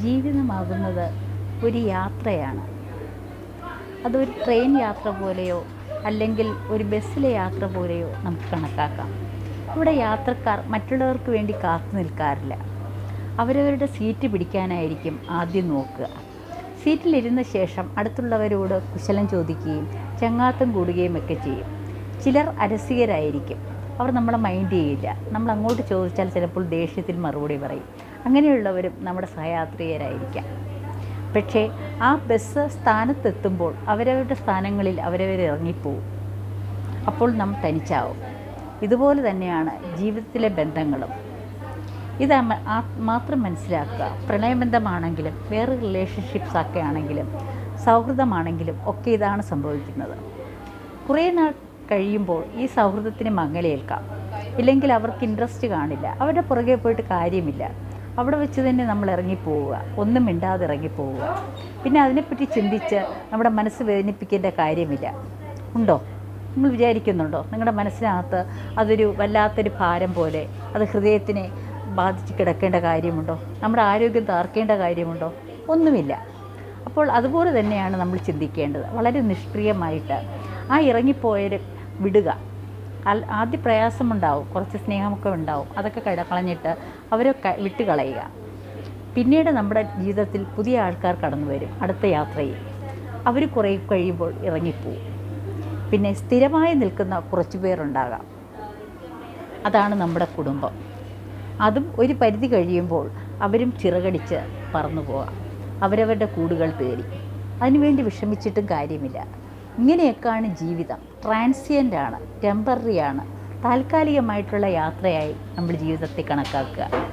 ജീവിതമാകുന്നത് ഒരു യാത്രയാണ്. അതൊരു ട്രെയിൻ യാത്ര പോലെയോ അല്ലെങ്കിൽ ഒരു ബസ്സിലെ യാത്ര പോലെയോ നമുക്ക് കണക്കാക്കാം. ഇവിടെ യാത്രക്കാർ മറ്റുള്ളവർക്ക് വേണ്ടി കാത്തു നിൽക്കാറില്ല. അവരവരുടെ സീറ്റ് പിടിക്കാനായിരിക്കും ആദ്യം നോക്കുക. സീറ്റിലിരുന്ന ശേഷം അടുത്തുള്ളവരോട് കുശലം ചോദിക്കുകയും ചങ്ങാത്തം കൂടുകയും ഒക്കെ ചെയ്യും. ചിലർ അരസികരായിരിക്കും. അവർ നമ്മളെ മൈൻഡ് ചെയ്യില്ല. നമ്മൾ അങ്ങോട്ട് ചോദിച്ചാൽ ചിലപ്പോൾ ദേഷ്യത്തിൽ മറുപടി പറയും. അങ്ങനെയുള്ളവരും നമ്മുടെ സഹയാത്രികരായിരിക്കാം. പക്ഷേ ആ ബസ് സ്ഥാനത്തെത്തുമ്പോൾ അവരവരുടെ സ്ഥാനങ്ങളിൽ അവരവർ ഇറങ്ങിപ്പോവും. അപ്പോൾ നാം തനിച്ചാവും. ഇതുപോലെ തന്നെയാണ് ജീവിതത്തിലെ ബന്ധങ്ങളും. ഇത് മാത്രം മനസ്സിലാക്കുക. പ്രണയബന്ധമാണെങ്കിലും വേറെ റിലേഷൻഷിപ്സൊക്കെ ആണെങ്കിലും സൗഹൃദമാണെങ്കിലും ഒക്കെ ഇതാണ് സംഭവിക്കുന്നത്. കുറേ നാൾ കഴിയുമ്പോൾ ഈ സൗഹൃദത്തിന് മങ്ങലേൽക്കാം. ഇല്ലെങ്കിൽ അവർക്ക് ഇൻട്രസ്റ്റ് കാണില്ല. അവരുടെ പുറകെ പോയിട്ട് കാര്യമില്ല. അവിടെ വെച്ച് തന്നെ നമ്മൾ ഇറങ്ങിപ്പോവുക, ഒന്നും മിണ്ടാതെ ഇറങ്ങിപ്പോവുക. പിന്നെ അതിനെപ്പറ്റി ചിന്തിച്ച് നമ്മുടെ മനസ്സ് വേദനിപ്പിക്കേണ്ട കാര്യമില്ല. ഉണ്ടോ? നിങ്ങൾ വിചാരിക്കുന്നുണ്ടോ നിങ്ങളുടെ മനസ്സിനകത്ത് അതൊരു വല്ലാത്തൊരു ഭാരം പോലെ അത് ഹൃദയത്തിനെ ബാധിച്ച് കിടക്കേണ്ട കാര്യമുണ്ടോ? നമ്മുടെ ആരോഗ്യം തകർക്കേണ്ട കാര്യമുണ്ടോ? ഒന്നുമില്ല. അപ്പോൾ അതുപോലെ തന്നെയാണ് നമ്മൾ ചിന്തിക്കേണ്ടത്. വളരെ നിഷ്ക്രിയമായിട്ട് ആ ഇറങ്ങിപ്പോയവരെ വിടുക. ആദ്യ പ്രയാസമുണ്ടാവും, കുറച്ച് സ്നേഹമൊക്കെ ഉണ്ടാവും. അതൊക്കെ കളഞ്ഞിട്ട് അവരെ വിട്ട് കളയുക. പിന്നീട് നമ്മുടെ ജീവിതത്തിൽ പുതിയ ആൾക്കാർ കടന്നു വരും. അടുത്ത യാത്രയിൽ അവർ കുറേ കഴിയുമ്പോൾ ഇറങ്ങിപ്പോവും. പിന്നെ സ്ഥിരമായി നിൽക്കുന്ന കുറച്ച് പേരുണ്ടാകാം. അതാണ് നമ്മുടെ കുടുംബം. അതും ഒരു പരിധി കഴിയുമ്പോൾ അവരും ചിറകടിച്ച് പറന്നു പോകാം, അവരവരുടെ കൂടുകൾ തേടി. അതിനുവേണ്ടി വിഷമിച്ചിട്ടും കാര്യമില്ല. ഇങ്ങനെയൊക്കെയാണ് ജീവിതം. ട്രാൻസിയൻ്റാണ്, ടെമ്പററിയാണ്, താൽക്കാലികമായിട്ടുള്ള യാത്രയായി നമ്മൾ ജീവിതത്തെ കണക്കാക്കുക.